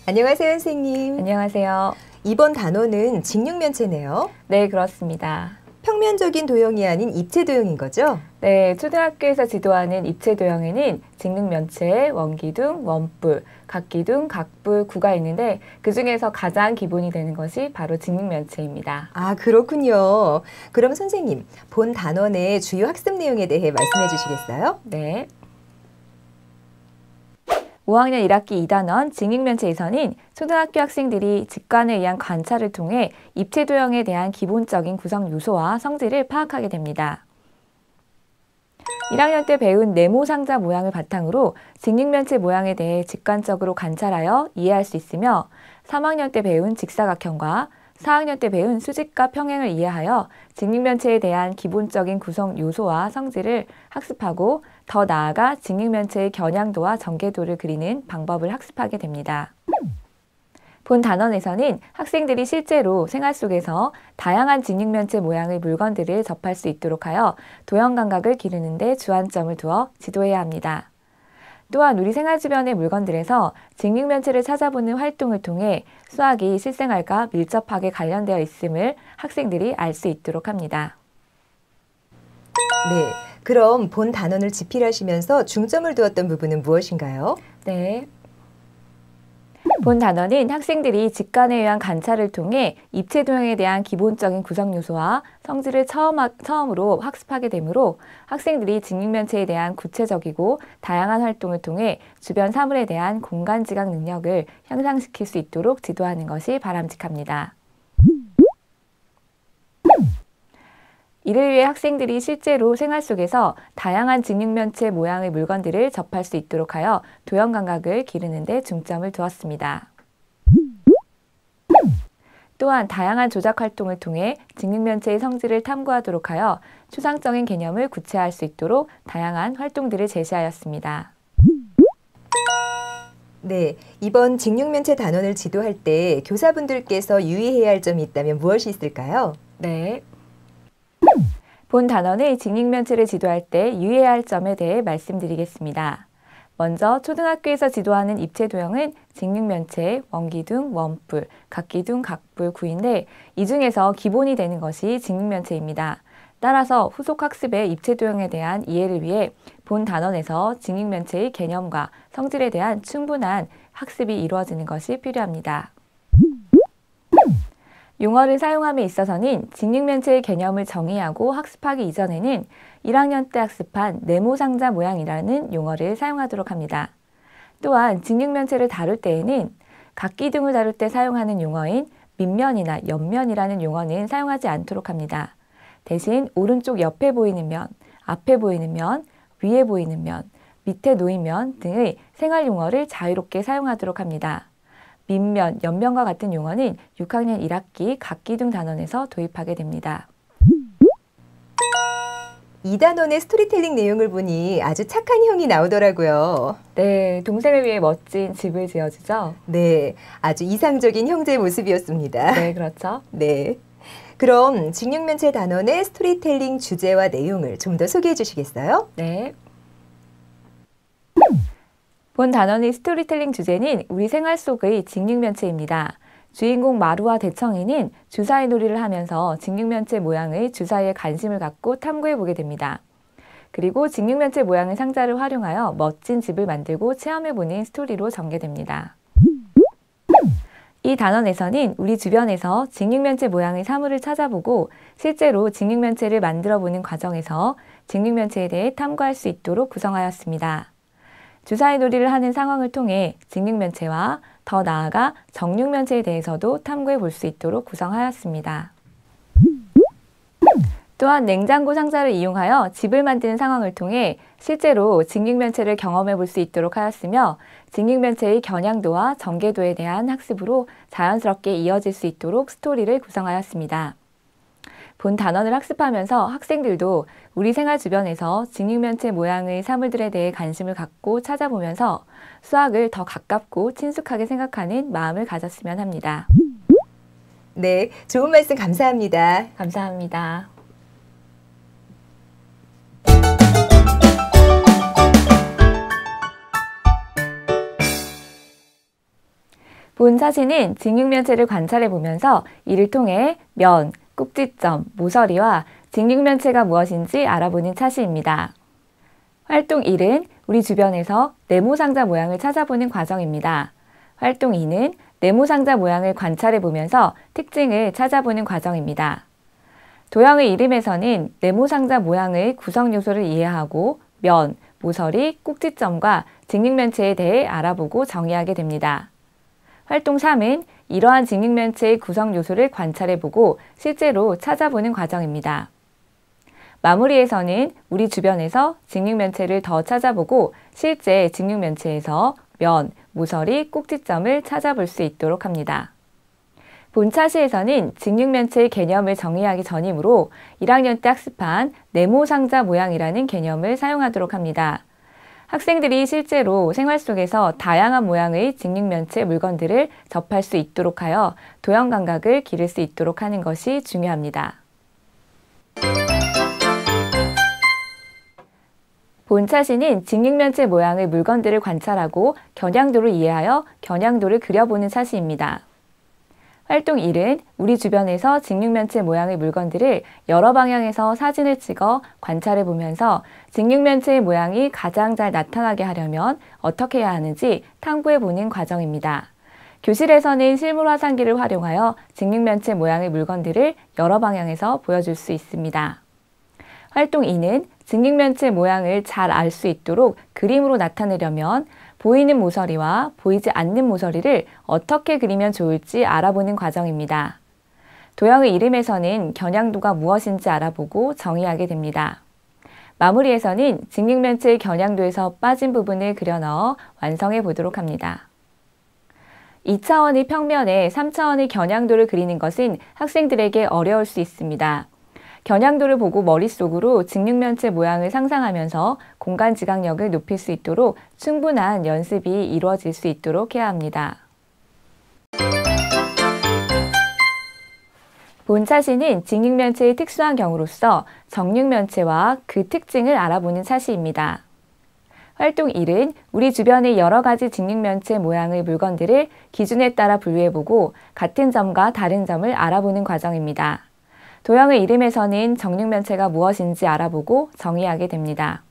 안녕하세요, 선생님. 안녕하세요. 이번 단어는 직육면체네요. 네, 그렇습니다. 평면적인 도형이 아닌 입체 도형인 거죠? 네, 초등학교에서 지도하는 입체 도형에는 직육면체, 원기둥, 원뿔, 각기둥, 각뿔, 구가 있는데 그 중에서 가장 기본이 되는 것이 바로 직육면체입니다. 아, 그렇군요. 그럼 선생님, 본 단원의 주요 학습 내용에 대해 말씀해 주시겠어요? 네. 5학년 1학기 2단원 직육면체에서는 초등학교 학생들이 직관에 의한 관찰을 통해 입체 도형에 대한 기본적인 구성 요소와 성질을 파악하게 됩니다. 1학년 때 배운 네모 상자 모양을 바탕으로 직육면체 모양에 대해 직관적으로 관찰하여 이해할 수 있으며 3학년 때 배운 직사각형과 4학년 때 배운 수직과 평행을 이해하여 직육면체에 대한 기본적인 구성 요소와 성질을 학습하고 더 나아가 직육면체의 겨냥도와 전개도를 그리는 방법을 학습하게 됩니다. 본 단원에서는 학생들이 실제로 생활 속에서 다양한 직육면체 모양의 물건들을 접할 수 있도록 하여 도형 감각을 기르는 데 주안점을 두어 지도해야 합니다. 또한 우리 생활 주변의 물건들에서 직육면체를 찾아보는 활동을 통해 수학이 실생활과 밀접하게 관련되어 있음을 학생들이 알 수 있도록 합니다. 네. 그럼 본 단원을 집필하시면서 중점을 두었던 부분은 무엇인가요? 네. 본 단원은 학생들이 직관에 의한 관찰을 통해 입체 도형에 대한 기본적인 구성 요소와 성질을 처음으로 학습하게 되므로 학생들이 직육면체에 대한 구체적이고 다양한 활동을 통해 주변 사물에 대한 공간 지각 능력을 향상시킬 수 있도록 지도하는 것이 바람직합니다. 이를 위해 학생들이 실제로 생활 속에서 다양한 직육면체 모양의 물건들을 접할 수 있도록 하여 도형 감각을 기르는 데 중점을 두었습니다. 또한 다양한 조작 활동을 통해 직육면체의 성질을 탐구하도록 하여 추상적인 개념을 구체화할 수 있도록 다양한 활동들을 제시하였습니다. 네. 이번 직육면체 단원을 지도할 때 교사분들께서 유의해야 할 점이 있다면 무엇이 있을까요? 네. 본 단원의 직육면체를 지도할 때 유의해야 할 점에 대해 말씀드리겠습니다. 먼저 초등학교에서 지도하는 입체 도형은 직육면체, 원기둥, 원뿔, 각기둥, 각뿔, 구인데 이 중에서 기본이 되는 것이 직육면체입니다. 따라서 후속 학습의 입체 도형에 대한 이해를 위해 본 단원에서 직육면체의 개념과 성질에 대한 충분한 학습이 이루어지는 것이 필요합니다. 용어를 사용함에 있어서는 직육면체의 개념을 정의하고 학습하기 이전에는 1학년 때 학습한 네모상자 모양이라는 용어를 사용하도록 합니다. 또한 직육면체를 다룰 때에는 각기둥을 다룰 때 사용하는 용어인 밑면이나 옆면이라는 용어는 사용하지 않도록 합니다. 대신 오른쪽 옆에 보이는 면, 앞에 보이는 면, 위에 보이는 면, 밑에 놓인 면 등의 생활 용어를 자유롭게 사용하도록 합니다. 밑면, 옆면과 같은 용어는 6학년 1학기 각기둥 단원에서 도입하게 됩니다. 이 단원의 스토리텔링 내용을 보니 아주 착한 형이 나오더라고요. 네, 동생을 위해 멋진 집을 지어주죠? 네. 아주 이상적인 형제의 모습이었습니다. 네, 그렇죠. 네. 그럼 직육면체 단원의 스토리텔링 주제와 내용을 좀 더 소개해 주시겠어요? 네. 본 단원의 스토리텔링 주제는 우리 생활 속의 직육면체입니다. 주인공 마루와 대청이는 주사위 놀이를 하면서 직육면체 모양의 주사위에 관심을 갖고 탐구해보게 됩니다. 그리고 직육면체 모양의 상자를 활용하여 멋진 집을 만들고 체험해보는 스토리로 전개됩니다. 이 단원에서는 우리 주변에서 직육면체 모양의 사물을 찾아보고 실제로 직육면체를 만들어보는 과정에서 직육면체에 대해 탐구할 수 있도록 구성하였습니다. 주사위 놀이를 하는 상황을 통해 직육면체와 더 나아가 정육면체에 대해서도 탐구해 볼 수 있도록 구성하였습니다. 또한 냉장고 상자를 이용하여 집을 만드는 상황을 통해 실제로 직육면체를 경험해 볼 수 있도록 하였으며 직육면체의 겨냥도와 전개도에 대한 학습으로 자연스럽게 이어질 수 있도록 스토리를 구성하였습니다. 본 단원을 학습하면서 학생들도 우리 생활 주변에서 직육면체 모양의 사물들에 대해 관심을 갖고 찾아보면서 수학을 더 가깝고 친숙하게 생각하는 마음을 가졌으면 합니다. 네, 좋은 말씀 감사합니다. 감사합니다. 본 사진은 직육면체를 관찰해 보면서 이를 통해 면, 꼭지점, 모서리와 직육면체가 무엇인지 알아보는 차시입니다. 활동 1은 우리 주변에서 네모상자 모양을 찾아보는 과정입니다. 활동 2는 네모상자 모양을 관찰해 보면서 특징을 찾아보는 과정입니다. 도형의 이름에서는 네모상자 모양의 구성 요소를 이해하고 면, 모서리, 꼭지점과 직육면체에 대해 알아보고 정의하게 됩니다. 활동 3은 이러한 직육면체의 구성 요소를 관찰해보고 실제로 찾아보는 과정입니다. 마무리에서는 우리 주변에서 직육면체를 더 찾아보고 실제 직육면체에서 면, 모서리, 꼭지점을 찾아볼 수 있도록 합니다. 본 차시에서는 직육면체의 개념을 정의하기 전이므로 1학년 때 학습한 네모상자 모양이라는 개념을 사용하도록 합니다. 학생들이 실제로 생활 속에서 다양한 모양의 직육면체 물건들을 접할 수 있도록 하여 도형 감각을 기를 수 있도록 하는 것이 중요합니다. 본 차시는 직육면체 모양의 물건들을 관찰하고 겨냥도를 이해하여 겨냥도를 그려보는 차시입니다. 활동 1은 우리 주변에서 직육면체 모양의 물건들을 여러 방향에서 사진을 찍어 관찰해 보면서 직육면체의 모양이 가장 잘 나타나게 하려면 어떻게 해야 하는지 탐구해 보는 과정입니다. 교실에서는 실물 화상기를 활용하여 직육면체 모양의 물건들을 여러 방향에서 보여줄 수 있습니다. 활동 2는 직육면체 모양을 잘 알 수 있도록 그림으로 나타내려면 보이는 모서리와 보이지 않는 모서리를 어떻게 그리면 좋을지 알아보는 과정입니다. 도형의 이름에서는 겨냥도가 무엇인지 알아보고 정의하게 됩니다. 마무리에서는 직육면체의 겨냥도에서 빠진 부분을 그려 넣어 완성해 보도록 합니다. 2차원의 평면에 3차원의 겨냥도를 그리는 것은 학생들에게 어려울 수 있습니다. 겨냥도를 보고 머릿속으로 직육면체 모양을 상상하면서 공간 지각력을 높일 수 있도록 충분한 연습이 이루어질 수 있도록 해야 합니다. 본 차시는 직육면체의 특수한 경우로서 정육면체와 그 특징을 알아보는 차시입니다. 활동 1은 우리 주변의 여러 가지 직육면체 모양의 물건들을 기준에 따라 분류해보고 같은 점과 다른 점을 알아보는 과정입니다. 도형의 이름에서는 정육면체가 무엇인지 알아보고 정의하게 됩니다.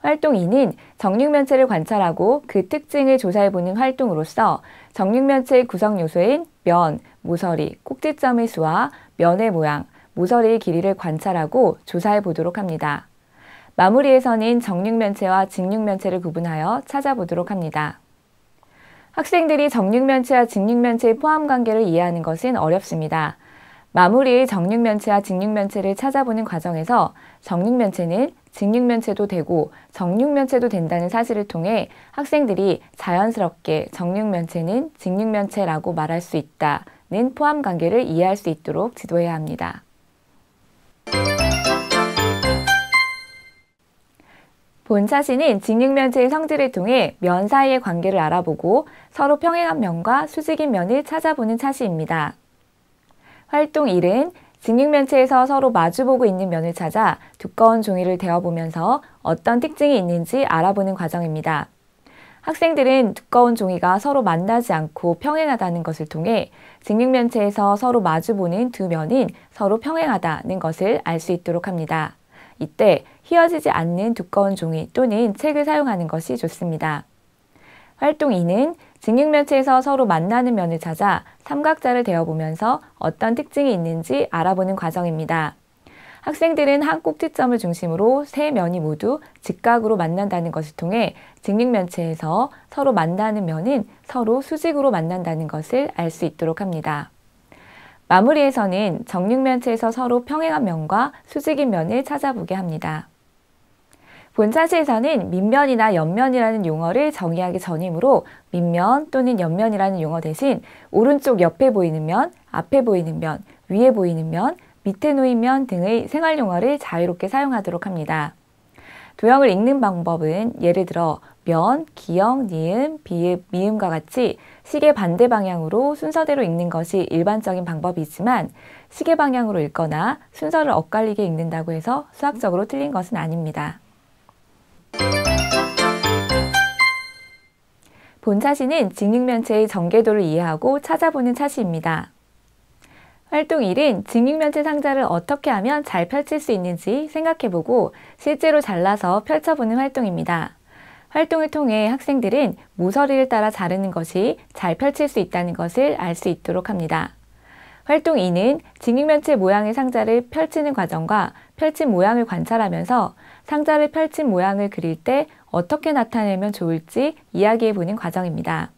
활동 2는 정육면체를 관찰하고 그 특징을 조사해보는 활동으로서 정육면체의 구성 요소인 면, 모서리, 꼭지점의 수와 면의 모양, 모서리의 길이를 관찰하고 조사해보도록 합니다. 마무리에서는 정육면체와 직육면체를 구분하여 찾아보도록 합니다. 학생들이 정육면체와 직육면체의 포함관계를 이해하는 것은 어렵습니다. 마무리의 정육면체와 직육면체를 찾아보는 과정에서 정육면체는 직육면체도 되고 정육면체도 된다는 사실을 통해 학생들이 자연스럽게 정육면체는 직육면체라고 말할 수 있다는 포함관계를 이해할 수 있도록 지도해야 합니다. 본 차시는 직육면체의 성질을 통해 면 사이의 관계를 알아보고 서로 평행한 면과 수직인 면을 찾아보는 차시입니다. 활동 1은 직육면체에서 서로 마주보고 있는 면을 찾아 두꺼운 종이를 대어보면서 어떤 특징이 있는지 알아보는 과정입니다. 학생들은 두꺼운 종이가 서로 만나지 않고 평행하다는 것을 통해 직육면체에서 서로 마주보는 두 면은 서로 평행하다는 것을 알 수 있도록 합니다. 이때 휘어지지 않는 두꺼운 종이 또는 책을 사용하는 것이 좋습니다. 활동 2는 직육면체에서 서로 만나는 면을 찾아 삼각자를 대어보면서 어떤 특징이 있는지 알아보는 과정입니다. 학생들은 한 꼭지점을 중심으로 세 면이 모두 직각으로 만난다는 것을 통해 직육면체에서 서로 만나는 면은 서로 수직으로 만난다는 것을 알 수 있도록 합니다. 마무리에서는 정육면체에서 서로 평행한 면과 수직인 면을 찾아보게 합니다. 본 차시에서는 밑면이나 옆면이라는 용어를 정의하기 전이므로 밑면 또는 옆면이라는 용어 대신 오른쪽 옆에 보이는 면, 앞에 보이는 면, 위에 보이는 면, 밑에 놓인 면 등의 생활 용어를 자유롭게 사용하도록 합니다. 도형을 읽는 방법은 예를 들어 면, 기역, 니은, 비읍, 미음과 같이 시계 반대 방향으로 순서대로 읽는 것이 일반적인 방법이지만 시계 방향으로 읽거나 순서를 엇갈리게 읽는다고 해서 수학적으로 틀린 것은 아닙니다. 본 차시는 직육면체의 전개도를 이해하고 찾아보는 차시입니다. 활동 1은 직육면체 상자를 어떻게 하면 잘 펼칠 수 있는지 생각해보고 실제로 잘라서 펼쳐보는 활동입니다. 활동을 통해 학생들은 모서리를 따라 자르는 것이 잘 펼칠 수 있다는 것을 알 수 있도록 합니다. 활동 2는 직육면체 모양의 상자를 펼치는 과정과 펼친 모양을 관찰하면서 상자를 펼친 모양을 그릴 때 어떻게 나타내면 좋을지 이야기해보는 과정입니다.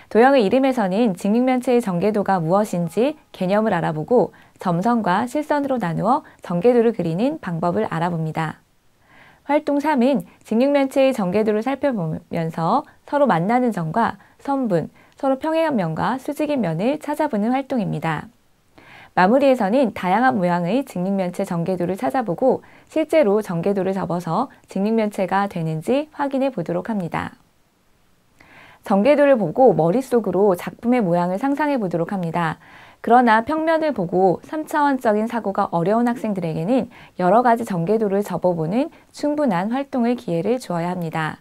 도형의 이름에서는 직육면체의 전개도가 무엇인지 개념을 알아보고 점선과 실선으로 나누어 전개도를 그리는 방법을 알아봅니다. 활동 3은 직육면체의 전개도를 살펴보면서 서로 만나는 점과 선분, 서로 평행한 면과 수직인 면을 찾아보는 활동입니다. 마무리에서는 다양한 모양의 직육면체 전개도를 찾아보고 실제로 전개도를 접어서 직육면체가 되는지 확인해 보도록 합니다. 전개도를 보고 머릿속으로 작품의 모양을 상상해 보도록 합니다. 그러나 평면을 보고 3차원적인 사고가 어려운 학생들에게는 여러 가지 전개도를 접어보는 충분한 활동을 기회를 주어야 합니다.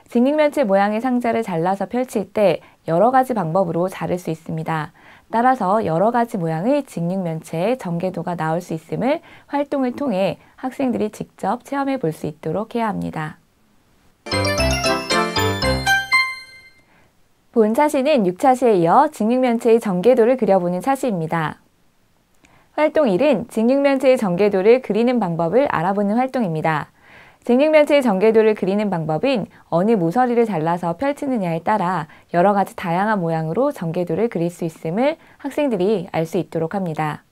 직육면체 모양의 상자를 잘라서 펼칠 때 여러 가지 방법으로 자를 수 있습니다. 따라서 여러 가지 모양의 직육면체의 전개도가 나올 수 있음을 활동을 통해 학생들이 직접 체험해 볼 수 있도록 해야 합니다. 본 차시는 6차시에 이어 직육면체의 전개도를 그려보는 차시입니다. 활동 1은 직육면체의 전개도를 그리는 방법을 알아보는 활동입니다. 직육면체의 전개도를 그리는 방법은 어느 모서리를 잘라서 펼치느냐에 따라 여러 가지 다양한 모양으로 전개도를 그릴 수 있음을 학생들이 알 수 있도록 합니다.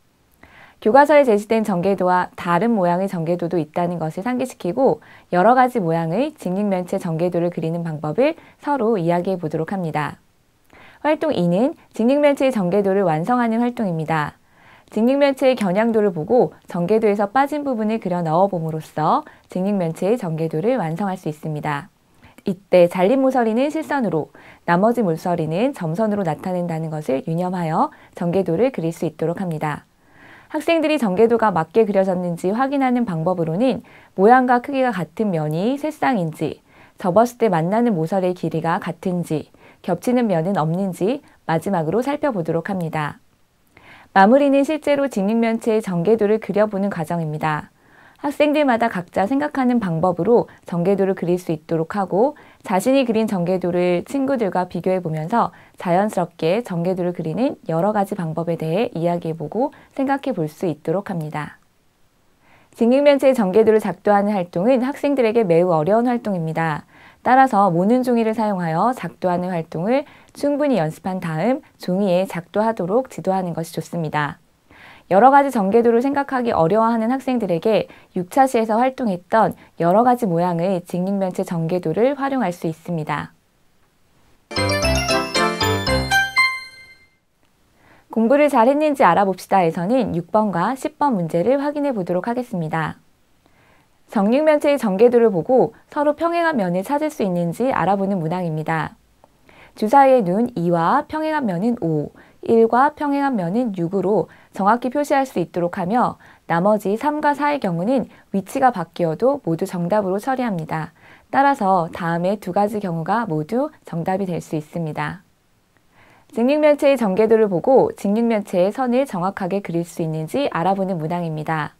교과서에 제시된 전개도와 다른 모양의 전개도도 있다는 것을 상기시키고 여러 가지 모양의 직육면체 전개도를 그리는 방법을 서로 이야기해 보도록 합니다. 활동 2는 직육면체의 전개도를 완성하는 활동입니다. 직육면체의 겨냥도를 보고 전개도에서 빠진 부분을 그려 넣어 봄으로써 직육면체의 전개도를 완성할 수 있습니다. 이때 잘린 모서리는 실선으로, 나머지 모서리는 점선으로 나타낸다는 것을 유념하여 전개도를 그릴 수 있도록 합니다. 학생들이 전개도가 맞게 그려졌는지 확인하는 방법으로는 모양과 크기가 같은 면이 세 쌍인지, 접었을 때 만나는 모서리의 길이가 같은지, 겹치는 면은 없는지 마지막으로 살펴보도록 합니다. 마무리는 실제로 직육면체의 전개도를 그려보는 과정입니다. 학생들마다 각자 생각하는 방법으로 전개도를 그릴 수 있도록 하고 자신이 그린 전개도를 친구들과 비교해 보면서 자연스럽게 전개도를 그리는 여러 가지 방법에 대해 이야기해보고 생각해 볼 수 있도록 합니다. 직육면체의 전개도를 작도하는 활동은 학생들에게 매우 어려운 활동입니다. 따라서 모는 종이를 사용하여 작도하는 활동을 충분히 연습한 다음 종이에 작도하도록 지도하는 것이 좋습니다. 여러 가지 전개도를 생각하기 어려워하는 학생들에게 6차시에서 활동했던 여러 가지 모양의 직육면체 전개도를 활용할 수 있습니다. 공부를 잘했는지 알아봅시다에서는 6번과 10번 문제를 확인해 보도록 하겠습니다. 정육면체의 전개도를 보고 서로 평행한 면을 찾을 수 있는지 알아보는 문항입니다. 주사위의 눈 2와 평행한 면은 5, 1과 평행한 면은 6으로 정확히 표시할 수 있도록 하며 나머지 3과 4의 경우는 위치가 바뀌어도 모두 정답으로 처리합니다. 따라서 다음의 두 가지 경우가 모두 정답이 될 수 있습니다. 직육면체의 전개도를 보고 직육면체의 선을 정확하게 그릴 수 있는지 알아보는 문항입니다.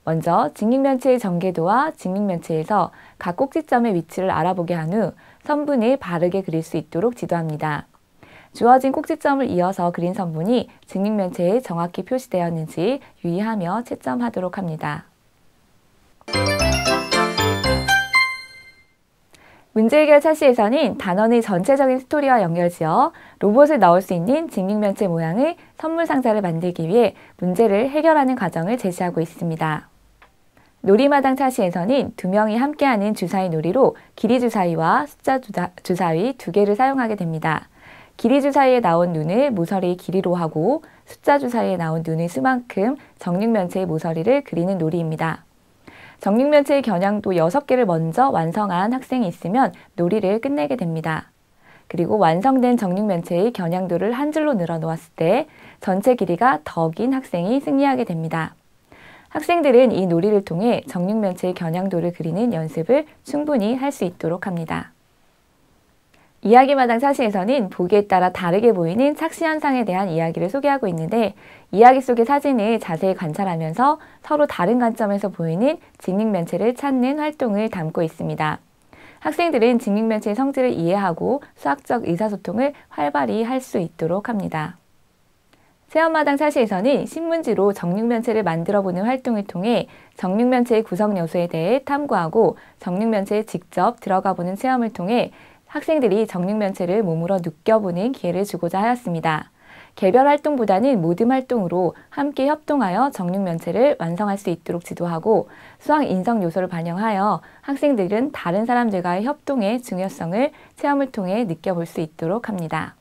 먼저 직육면체의 전개도와 직육면체에서 각 꼭지점의 위치를 알아보게 한 후 선분을 바르게 그릴 수 있도록 지도합니다. 주어진 꼭지점을 이어서 그린 선분이 직육면체에 정확히 표시되었는지 유의하며 채점하도록 합니다. 문제 해결 차시에서는 단원의 전체적인 스토리와 연결지어 로봇을 넣을 수 있는 직육면체 모양의 선물 상자를 만들기 위해 문제를 해결하는 과정을 제시하고 있습니다. 놀이마당 차시에서는 두 명이 함께하는 주사위 놀이로 길이 주사위와 숫자 주사위 두 개를 사용하게 됩니다. 길이 주사위에 나온 눈을 모서리의 길이로 하고 숫자 주사위에 나온 눈의 수만큼 정육면체의 모서리를 그리는 놀이입니다. 정육면체의 겨냥도 6개를 먼저 완성한 학생이 있으면 놀이를 끝내게 됩니다. 그리고 완성된 정육면체의 겨냥도를 한 줄로 늘어 놓았을 때 전체 길이가 더 긴 학생이 승리하게 됩니다. 학생들은 이 놀이를 통해 정육면체의 겨냥도를 그리는 연습을 충분히 할 수 있도록 합니다. 이야기마당 사시에서는 보기에 따라 다르게 보이는 착시 현상에 대한 이야기를 소개하고 있는데 이야기 속의 사진을 자세히 관찰하면서 서로 다른 관점에서 보이는 직육면체를 찾는 활동을 담고 있습니다. 학생들은 직육면체의 성질을 이해하고 수학적 의사소통을 활발히 할 수 있도록 합니다. 체험마당 사시에서는 신문지로 정육면체를 만들어보는 활동을 통해 정육면체의 구성 요소에 대해 탐구하고 정육면체에 직접 들어가보는 체험을 통해 학생들이 정육면체를 몸으로 느껴보는 기회를 주고자 하였습니다. 개별 활동보다는 모듬 활동으로 함께 협동하여 정육면체를 완성할 수 있도록 지도하고 수학 인성 요소를 반영하여 학생들은 다른 사람들과의 협동의 중요성을 체험을 통해 느껴볼 수 있도록 합니다.